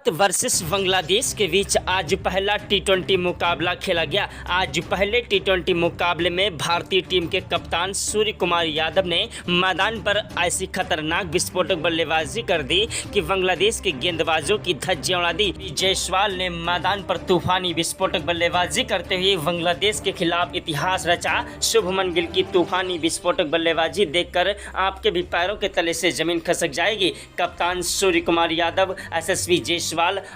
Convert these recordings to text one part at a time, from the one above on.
Versus Bangladesh के बीच आज पहला टी20 मुकाबला खेला गया। आज पहले टी20 मुकाबले में भारतीय टीम के कप्तान सूर्य कुमार यादव ने मैदान पर ऐसी खतरनाक विस्फोटक बल्लेबाजी कर दी कि बांग्लादेश के गेंदबाजों की धज्जियां उड़ा दी। जायसवाल ने मैदान पर तूफानी विस्फोटक बल्लेबाजी करते हुए बांग्लादेश के खिलाफ इतिहास रचा। शुभमन गिल की तूफानी विस्फोटक बल्लेबाजी देखकर आपके भी पैरों के तले से जमीन खसक जाएगी। कप्तान सूर्य कुमार यादव, यशस्वी जायसवाल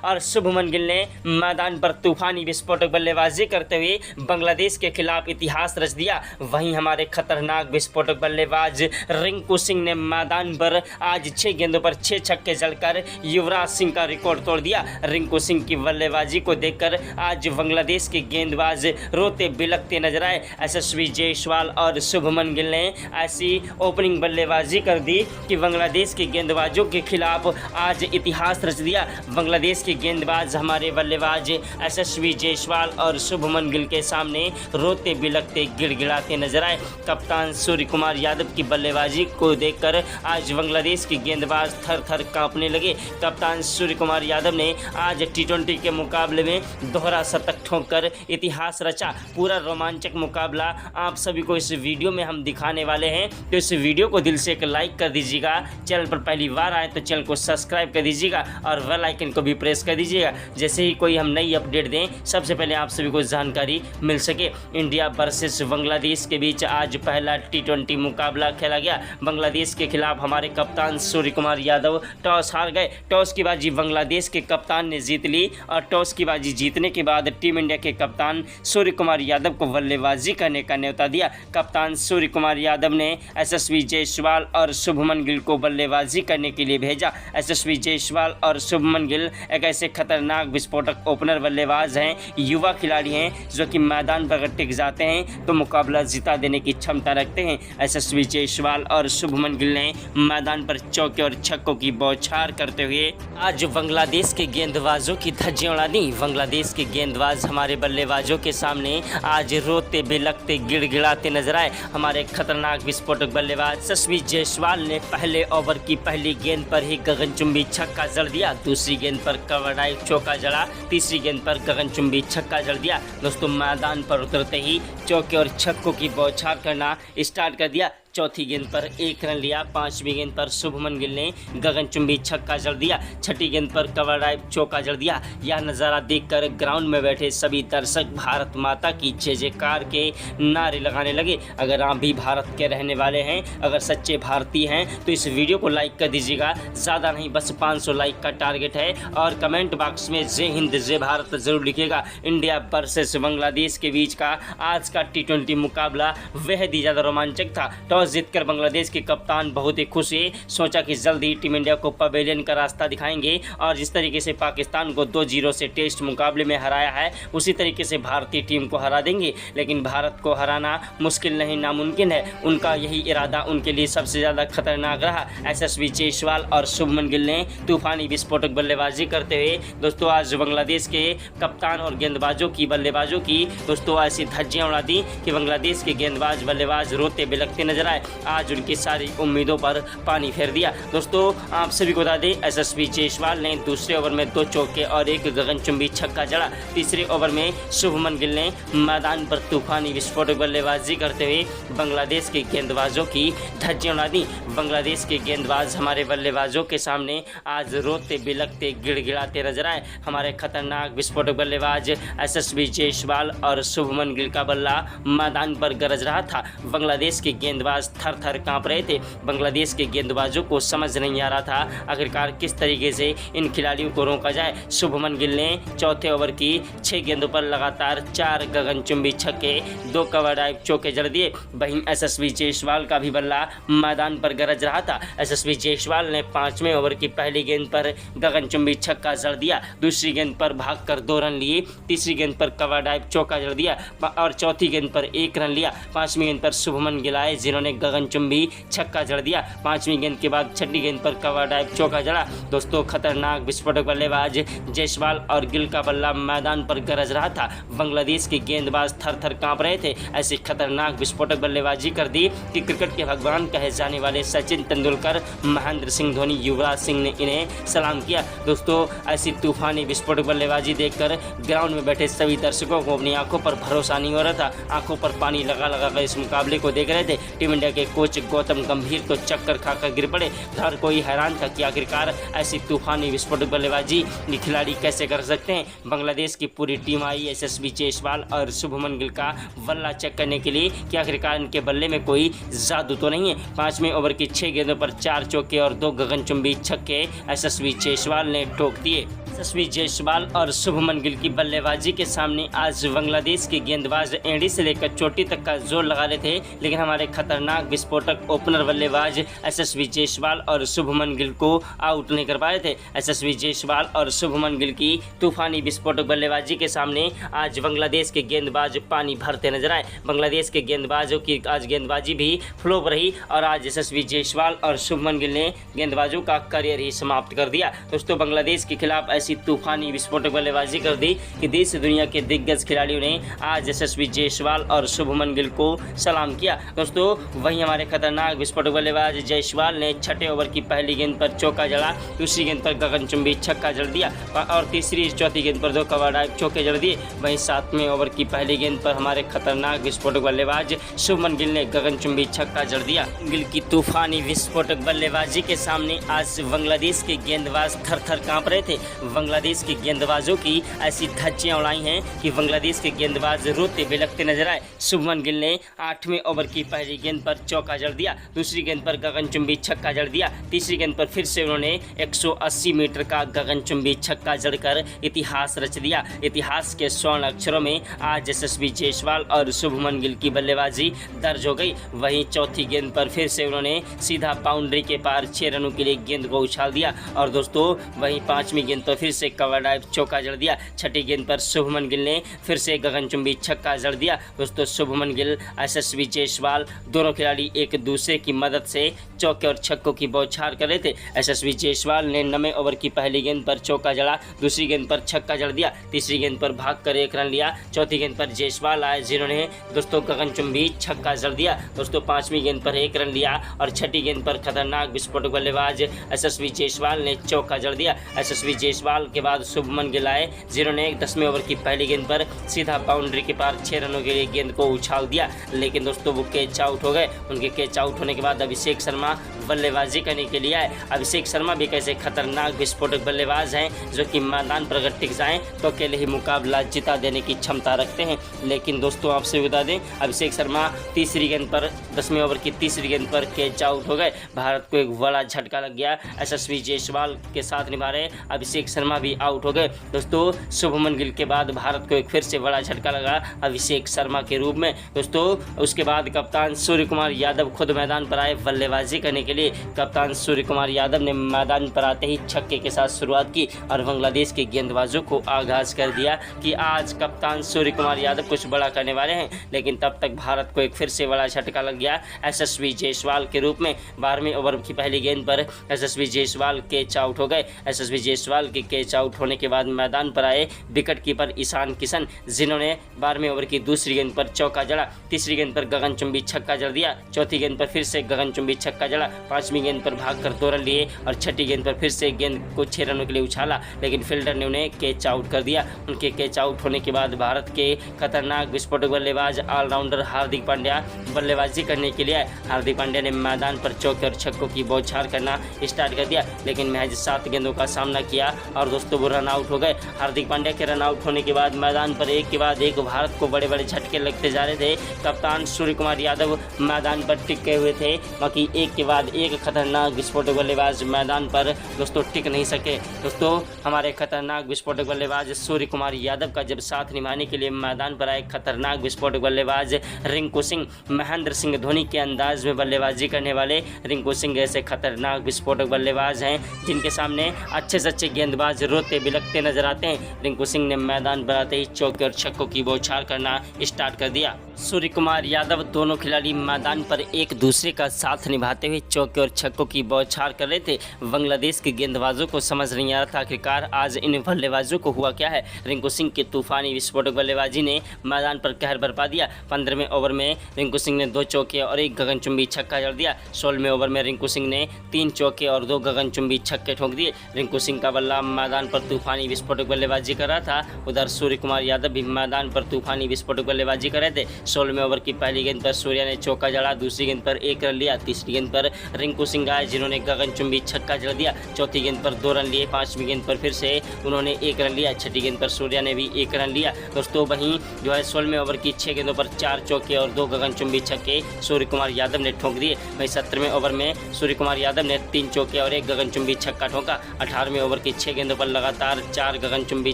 और शुभमन गिल ने मैदान पर तूफानी विस्फोटक बल्लेबाजी करते हुए बांग्लादेश के खिलाफ इतिहास रच दिया। वहीं हमारे खतरनाक विस्फोटक बल्लेबाज रिंकू सिंह ने मैदान पर आज 6 गेंदों पर 6 छक्के जड़कर युवराज सिंह का रिकॉर्ड तोड़ दिया। रिंकू सिंह की बल्लेबाजी को देखकर आज बांग्लादेश के गेंदबाज रोते बिलखते नजर आए। यशस्वी जायसवाल और शुभमन गिल ने ऐसी ओपनिंग बल्लेबाजी कर दी कि बांग्लादेश के गेंदबाजों के खिलाफ आज इतिहास रच दिया। बांग्लादेश के गेंदबाज हमारे बल्लेबाज यशस्वी जायसवाल और शुभमन गिल के सामने रोते बिलखते गिड़गिड़ाते नजर आए। कप्तान सूर्य कुमार यादव की बल्लेबाजी को देखकर आज बांग्लादेश के गेंदबाज थर थर कांपने लगे। कप्तान सूर्य कुमार यादव ने आज टी20 के मुकाबले में दोहरा शतक ठोंककर इतिहास रचा। पूरा रोमांचक मुकाबला आप सभी को इस वीडियो में हम दिखाने वाले हैं, तो इस वीडियो को दिल से एक लाइक कर दीजिएगा। चैनल पर पहली बार आए तो चैनल को सब्सक्राइब कर दीजिएगा और बेल आइकन को भी प्रेस कर दीजिएगा। जैसे ही कोई हम नई अपडेट दें सबसे पहले आप सभी को जानकारी मिल सके। इंडिया वर्सेस बांग्लादेश के बीच आज पहला टी20 मुकाबला खेला गया। बांग्लादेश के खिलाफ हमारे कप्तान सूर्य कुमार यादव टॉस हार गए। टॉस की बाजी बांग्लादेश के कप्तान ने जीत ली और टॉस की बाजी जीतने के बाद टीम इंडिया के कप्तान सूर्य कुमार यादव को बल्लेबाजी करने का न्योता दिया। कप्तान सूर्य कुमार यादव ने यशस्वी जायसवाल और शुभमन गिल को बल्लेबाजी करने के लिए भेजा। यशस्वी जायसवाल और शुभमन गिल एक ऐसे खतरनाक विस्फोटक ओपनर बल्लेबाज हैं, युवा खिलाड़ी हैं जो कि मैदान पर अगर टिक जाते हैं तो मुकाबला जिता देने की क्षमता रखते हैं। यशस्वी जायसवाल और शुभमन गिल ने मैदान पर चौके और छक्कों की बौछार करते हुए आज बांग्लादेश के गेंदबाजों की धज्जियां उड़ा दी। बांग्लादेश के गेंदबाज हमारे बल्लेबाजों के सामने आज रोते बिलखते गिड़गिड़ाते नजर आए। हमारे खतरनाक विस्फोटक बल्लेबाज यशस्वी जायसवाल ने पहले ओवर की पहली गेंद पर ही गगनचुंबी छक्का जड़ दिया। दूसरी गेंद पर कवर ड्राइव चौका जड़ा। तीसरी गेंद पर गगनचुंबी छक्का जड़ दिया। दोस्तों मैदान पर उतरते ही चौके और छक्कों की बौछार करना स्टार्ट कर दिया। चौथी गेंद पर 1 रन लिया। 5वीं गेंद पर शुभमन गिल ने गगनचुंबी छक्का जड़ दिया। 6ठी गेंद पर कवर ड्राइव चौका जड़ दिया। यह नज़ारा देखकर ग्राउंड में बैठे सभी दर्शक भारत माता की जय जयकार के नारे लगाने लगे। अगर आप भी भारत के रहने वाले हैं, अगर सच्चे भारतीय हैं तो इस वीडियो को लाइक कर दीजिएगा। ज़्यादा नहीं, बस 500 लाइक का टारगेट है और कमेंट बॉक्स में जय हिंद जय भारत ज़रूर लिखिएगा। इंडिया वर्सेस बांग्लादेश के बीच का आज का टी20 मुकाबला बेहद ही ज़्यादा रोमांचक था। टॉस जीतकर बांग्लादेश के कप्तान बहुत ही खुश हुए। सोचा कि जल्द ही टीम इंडिया को पवेलियन का रास्ता दिखाएंगे और जिस तरीके से पाकिस्तान को 2-0 से टेस्ट मुकाबले में हराया है उसी तरीके से भारतीय टीम को हरा देंगे। लेकिन भारत को हराना मुश्किल नहीं, नामुमकिन है। उनका यही इरादा उनके लिए सबसे ज़्यादा खतरनाक रहा। यशस्वी जायसवाल और शुभमन गिल ने तूफानी विस्फोटक बल्लेबाजी करते हुए दोस्तों आज बांग्लादेश के कप्तान और गेंदबाजों की बल्लेबाजों की दोस्तों ऐसी धज्जियां उड़ा दी कि बांग्लादेश के गेंदबाज बल्लेबाज रोते बिलखते नजर आए। आज उनकी सारी उम्मीदों पर पानी फेर दिया। दोस्तों आप सभी को बता दें, यशस्वी जायसवाल ने दूसरे ओवर में 2 चौके और 1 गगनचुंबी छक्का जड़ा। तीसरे ओवर में शुभमन गिल ने मैदान पर तूफानी विस्फोटक बल्लेबाजी करते हुए बांग्लादेश के गेंदबाजों की धज्जियां उड़ा दी। बांग्लादेश के गेंदबाज हमारे बल्लेबाजों के सामने आज रोते बिलखते गिड़गिड़ाते नजर आए। हमारे खतरनाक विस्फोटक बल्लेबाज यशस्वी जायसवाल और शुभमन गिल का बल्ला मैदान पर गरज रहा था। बांग्लादेश के गेंदबाज थर थर कांप रहे थे। बांग्लादेश के गेंदबाजों को समझ नहीं आ रहा था आखिरकार किस तरीके से इन खिलाड़ियों को रोका जाए। शुभमन गिल ने चौथे ओवर की 6 गेंदों पर लगातार 4 गगनचुंबी छक्के, 2 कवर ड्राइव चौके जड़ दिए। वहीं यशस्वी जायसवाल का भी बल्ला मैदान पर गरज रहा था। यशस्वी जायसवाल ने 5वें ओवर की पहली गेंद पर गगनचुंबी छक्का जड़ दिया। दूसरी गेंद पर भागकर 2 रन लिए। तीसरी गेंद पर कवर ड्राइव चौका जड़ दिया और चौथी गेंद पर 1 रन लिया। 5वीं गेंद पर शुभमन गिल आए जिन्होंने इन्होंने गगनचुंबी छक्का जड़ दिया। 5वीं गेंद के बाद 6ठी गेंद पर कवर ड्राइव चौका जड़ा। दोस्तों खतरनाक विस्फोटक बल्लेबाज जायसवाल और गिल का बल्ला मैदान पर गरज रहा था। बांग्लादेश के गेंदबाज थर थर कांप रहे थे। ऐसी खतरनाक विस्फोटक बल्लेबाजी कर दी कि क्रिकेट के भगवान कहे जाने वाले सचिन तेंदुलकर, महेंद्र सिंह धोनी, युवराज सिंह ने इन्हें सलाम किया। दोस्तों ऐसी तूफानी विस्फोटक बल्लेबाजी देखकर ग्राउंड में बैठे सभी दर्शकों को अपनी आंखों पर भरोसा नहीं हो रहा था। आंखों पर पानी लगा लगा कर इस मुकाबले को देख रहे थे। टीम इंडिया के कोच गौतम गंभीर तो चक्कर खाकर गिर पड़े। हर कोई हैरान था कि आखिरकार ऐसी तूफानी विस्फोटक बल्लेबाजी खिलाड़ी कैसे कर सकते हैं। बांग्लादेश की पूरी टीम आई यशस्वी जायसवाल और शुभमन गिल का बल्ला चेक करने के लिए कि आखिरकार इनके बल्ले में कोई जादू तो नहीं है। 5वें ओवर की 6 गेंदों पर 4 चौके और 2 गगनचुंबी छक्के यशस्वी जायसवाल ने ठोक दिए। यशस्वी जायसवाल और शुभमन गिल की बल्लेबाजी के सामने आज बांग्लादेश के गेंदबाज एड़ी से लेकर चोटी तक का जोर लगा रहे थे, लेकिन हमारे खतरनाक विस्फोटक ओपनर बल्लेबाज यशस्वी जायसवाल और शुभमन गिल को आउट नहीं कर पाए थे। यशस्वी जायसवाल और शुभमन गिल की तूफानी विस्फोटक बल्लेबाजी के सामने आज बांग्लादेश के गेंदबाज पानी भरते नजर आए। बांग्लादेश के गेंदबाजों की आज गेंदबाजी भी फ्लॉप रही और आज यशस्वी जायसवाल और शुभमन गिल ने गेंदबाजों का करियर ही समाप्त कर दिया। दोस्तों बांग्लादेश के खिलाफ ऐसी तूफानी विस्फोटक बल्लेबाजी कर दी कि देश दुनिया के दिग्गज खिलाड़ियों ने आज यशस्वी जायसवाल और शुभमन गिल को सलाम किया। दोस्तों वहीं हमारे खतरनाक विस्फोटक बल्लेबाज जायसवाल ने 6ठे ओवर की पहली गेंद पर चौका जड़ा, दूसरी गेंद पर गगनचुंबी छक्का जड़ दिया और तीसरी चौथी गेंद पर 2 कवर ड्राइव चौके जड़ दिए। वहीं 7वें ओवर की पहली गेंद पर हमारे खतरनाक विस्फोटक बल्लेबाज शुभमन गिल ने गगनचुंबी छक्का जड़ दिया। गिल की तूफानी विस्फोटक बल्लेबाजी के सामने आज बांग्लादेश के गेंदबाज थर थर कांप रहे थे। बांग्लादेश के गेंदबाजों की ऐसी धज्जियां उड़ाई हैं कि बांग्लादेश के गेंदबाज रोते बिलखते नजर आए। शुभमन गिल ने 8वें ओवर की पहली गेंद पर चौका जड़ दिया, दूसरी गेंद पर गगनचुंबी छक्का जड़ दिया, तीसरी गेंद पर फिर से उन्होंने 180 मीटर का गगनचुंबी छक्का जड़कर इतिहास रच दिया। इतिहास के स्वर्ण अक्षरों में आज यशस्वी जायसवाल और शुभमन गिल की बल्लेबाजी दर्ज हो गई। वहीं चौथी गेंद पर फिर से उन्होंने सीधा बाउंड्री के पार 6 रनों के लिए गेंद को उछाल दिया और दोस्तों वहीं 5वीं गेंद पर फिर से कवर ड्राइव चौका जड़ दिया। 6ठी गेंद पर शुभमन गिल ने फिर से गगनचुंबी छक्का जड़ दिया। दोस्तों शुभमन गिल, यशस्वी जायसवाल दोनों खिलाड़ी एक दूसरे की मदद से चौके और छक्कों की बौछार कर रहे थे। यशस्वी जायसवाल ने 9वें ओवर की पहली गेंद पर चौका जड़ा, दूसरी गेंद पर छक्का जड़ दिया, तीसरी गेंद पर भागकर 1 रन लिया, चौथी गेंद पर जायसवाल आए जिन्होंने दोस्तों गगनचुंबी छक्का जड़ दिया। दोस्तों 5वीं गेंद पर 1 रन लिया और 6ठी गेंद पर खतरनाक विस्फोटक बल्लेबाज यशस्वी जायसवाल ने चौका जड़ दिया। यशस्वी जायसवाल के बाद शुभमन गिल आए जिन्होंने 10वें ओवर की पहली गेंद पर सीधा बाउंड्री के पार 6 रनों के लिए गेंद को उछाल दिया, लेकिन दोस्तों वो कैच आउट हो गए। उनके कैच आउट होने के बाद अभिषेक शर्मा बल्लेबाजी करने के लिए आए। अभिषेक शर्मा भी कैसे खतरनाक विस्फोटक बल्लेबाज हैं जो कि मैदान पर अगर टिक जाएं तो अकेले ही मुकाबला जिता देने की क्षमता रखते हैं। लेकिन दोस्तों आपसे बता दें अभिषेक शर्मा तीसरी गेंद पर 10वें ओवर की तीसरी गेंद पर कैच आउट हो गए। भारत को एक बड़ा झटका लग गया। यशस्वी जायसवाल के साथ निभा रहे अभिषेक शर्मा भी आउट हो गए। दोस्तों शुभमन गिल के बाद भारत को एक फिर से बड़ा झटका लगा अभिषेक शर्मा के रूप में। दोस्तों उसके बाद कप्तान सूर्य कुमार यादव खुद मैदान पर आए बल्लेबाजी करने के लिए। कप्तान सूर्य कुमार यादव ने मैदान पर आते ही छक्के के साथ शुरुआत की और बांग्लादेश के गेंदबाजों को आगाज कर दिया कि आज कप्तान सूर्य कुमार यादव कुछ बड़ा करने वाले हैं। लेकिन तब तक भारत को एक फिर से बड़ा झटका लग गया यशस्वी जायसवाल के रूप में। 12वें ओवर की पहली गेंद पर यशस्वी जायसवाल कैच आउट हो गए। यशस्वी जायसवाल के कैच आउट होने के बाद मैदान पर आए विकेट कीपर ईशान किशन जिन्होंने 12वें ओवर की दूसरी गेंद पर चौका जड़ा, तीसरी गेंद पर गगनचुंबी छक्का जड़ दिया, चौथी गेंद पर फिर से गगनचुंबी छक्का जड़ा, 5वीं गेंद पर भागकर 2 रन लिए और 6ठी गेंद पर फिर से गेंद को 6 रनों के लिए उछाला, लेकिन फील्डर ने उन्हें कैच आउट कर दिया। उनके कैच आउट होने के बाद भारत के खतरनाक विस्फोटक बल्लेबाज ऑलराउंडर हार्दिक पांड्या बल्लेबाजी करने के लिए आए। हार्दिक पांड्या ने मैदान पर चौके और छक्कों की बौछार करना स्टार्ट कर दिया, लेकिन महज 7 गेंदों का सामना किया और दोस्तों वो रन आउट हो गए। हार्दिक पांड्या के रन आउट होने के बाद मैदान पर एक के बाद एक भारत को बड़े बड़े झटके लगते जा रहे थे। कप्तान सूर्य कुमार यादव मैदान पर टिके हुए थे, बाकी एक के बाद एक खतरनाक विस्फोटक बल्लेबाज मैदान पर दोस्तों टिक नहीं सके। दोस्तों हमारे खतरनाक विस्फोटक बल्लेबाज सूर्य कुमार यादव का जब साथ निभाने के लिए मैदान पर आए खतरनाक विस्फोटक बल्लेबाज रिंकू सिंह, महेंद्र सिंह धोनी के अंदाज में बल्लेबाजी करने वाले रिंकू सिंह ऐसे खतरनाक विस्फोटक बल्लेबाज हैं जिनके सामने अच्छे से अच्छे गेंदबाज रोते बिलखते नजर आते हैं। रिंकू सिंह ने मैदान पर आते ही चौके और छक्कों की बौछार करना स्टार्ट कर दिया। सूर्य कुमार यादव दोनों खिलाड़ी मैदान पर एक दूसरे का साथ निभाते हुए चौके और छक्कों की बौछार कर रहे थे। बांग्लादेश के गेंदबाजों को समझ नहीं आ रहा था आखिरकार आज इन बल्लेबाजों को हुआ क्या है। रिंकू सिंह की तूफानी विस्फोटक बल्लेबाजी ने मैदान पर कहर बरपा दिया। 15वें ओवर में रिंकू सिंह ने 2 चौके और 1 गगनचुंबी छक्का जड़ दिया। 16वें ओवर में रिंकू सिंह ने 3 चौके और 2 गगनचुंबी छक्के ठोक दिए। रिंकू सिंह का बल्ला मैदान पर तूफानी विस्फोटक बल्लेबाजी कर रहा था, उधर सूर्य कुमार यादव भी मैदान पर तूफानी विस्फोटक बल्लेबाजी कर रहे थे। 16वें ओवर की पहली गेंद पर सूर्या ने चौका जड़ा, दूसरी गेंद पर 1 रन लिया। तीसरी गेंद पर रिंकू सिंह आए जिन्होंने गगनचुंबी छक्का जड़ दिया। चौथी गेंद पर 2 रन लिए। 5वीं गेंद पर फिर से उन्होंने 1 रन लिया। छठी गेंद पर सूर्या ने भी 1 रन लिया। दोस्तों वहीं 16वें ओवर की 6 गेंदों पर 4 चौके और 2 गगनचुंबी छक्के सूर्य कुमार यादव ने ठोक दिए। वहीं 17वें ओवर में सूर्य कुमार यादव ने 3 चौके और 1 गगनचुंबी छक्का ठोका। 18वें ओवर की 6 गेंदों पर लगातार 4 गगनचुंबी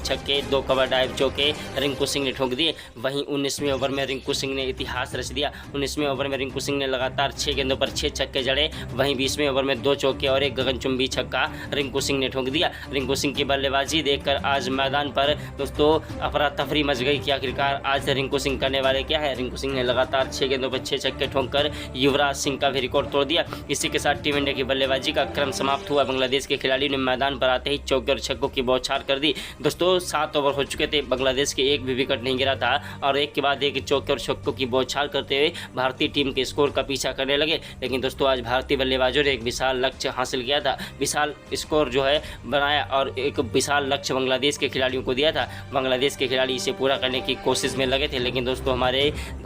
छक्के, 2 कवर ड्राइव चौके रिंकू सिंह ने ठोक दिए। वहीं 19वें ओवर में रिंकू सिंह ने इतिहास रच दिया। 19वें ओवर में रिंकू सिंह ने लगातार 6 गेंदों पर 6 छक्के जड़े। वहीं 20वें ओवर में 2 चौके और 1 गगनचुंबी छक्का रिंकू सिंह ने ठोक दिया। रिंकू सिंह की बल्लेबाजी देखकर आज मैदान पर दोस्तों अफरा तफरी मच गई कि आखिरकार आज रिंकू सिंह करने वाले क्या है। रिंकू सिंह ने लगातार 6 गेंदों पर 6 छक्के ठोककर युवराज सिंह का भी रिकॉर्ड तोड़ दिया। इसी के साथ टीम इंडिया की बल्लेबाजी का क्रम समाप्त हुआ। बांग्लादेश के खिलाड़ियों ने मैदान पर आते ही चौके और छक्कों की बौछार कर दी। दोस्तों 7 ओवर हो चुके थे, बांग्लादेश के एक भी विकेट नहीं गिरा था और एक के बाद एक चौके और छक्कों की बौछार करते हुए भारतीय टीम के स्कोर का पीछा करने लगे। लेकिन दोस्तों आज भारतीय बल्लेबाजों ने एक विशाल लक्ष्य हासिल किया था, विशाल स्कोर जो है बनाया और एक विशाल लक्ष्य बांग्लादेश के खिलाड़ियों को दिया था। बांग्लादेश के खिलाड़ी इसे पूरा करने की कोशिश में लगे थे, लेकिन दोस्तों हमारे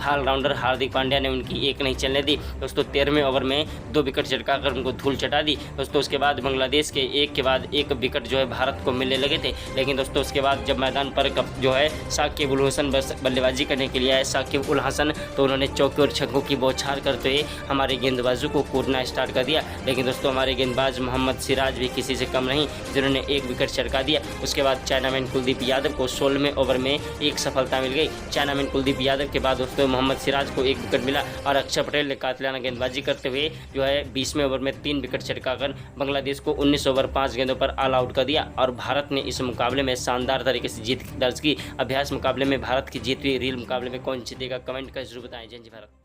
ऑलराउंडर हार्दिक पांड्या ने उनकी एक नहीं चलने दी। दोस्तों 13वें ओवर में 2 विकेट चटकाकर उनको धूल चटा दी। दोस्तों उसके बाद बांग्लादेश के एक के बाद एक विकेट जो है भारत को मिलने लगे थे। लेकिन दोस्तों उसके बाद जब मैदान पर जो है साकिब उल हसन बल्लेबाजी करने के लिए आए साकिब उल हसन, तो उन्होंने चौके और छक्कों की बौछार करते हुए हमारे गेंदबाजों को कूदना स्टार्ट कर दिया। लेकिन दोस्तों हमारे गेंदबाज मोहम्मद सिराज भी किसी से कम नहीं, जिन्होंने 1 विकेट चटका दिया। उसके बाद चाइनामैन कुलदीप यादव को 16वें ओवर में एक सफलता मिल गई। चाइनामैन कुलदीप यादव के बाद दोस्तों मोहम्मद सिराज को 1 विकेट मिला और अक्षर पटेल ने कातिलाना गेंदबाजी करते हुए जो है 20वें ओवर में 3 विकेट चटकाकर बांग्लादेश को 19 ओवर 5 गेंदों पर ऑल आउट कर दिया। और भारत ने इस मुकाबले में शानदार तरीके से जीत दर्ज की। अभ्यास मुकाबले में भारत की जीत हुई, रील मुकाबले में कौन जीतेगा कमेंट कर जरूर बताएं। जय हिंद भारत।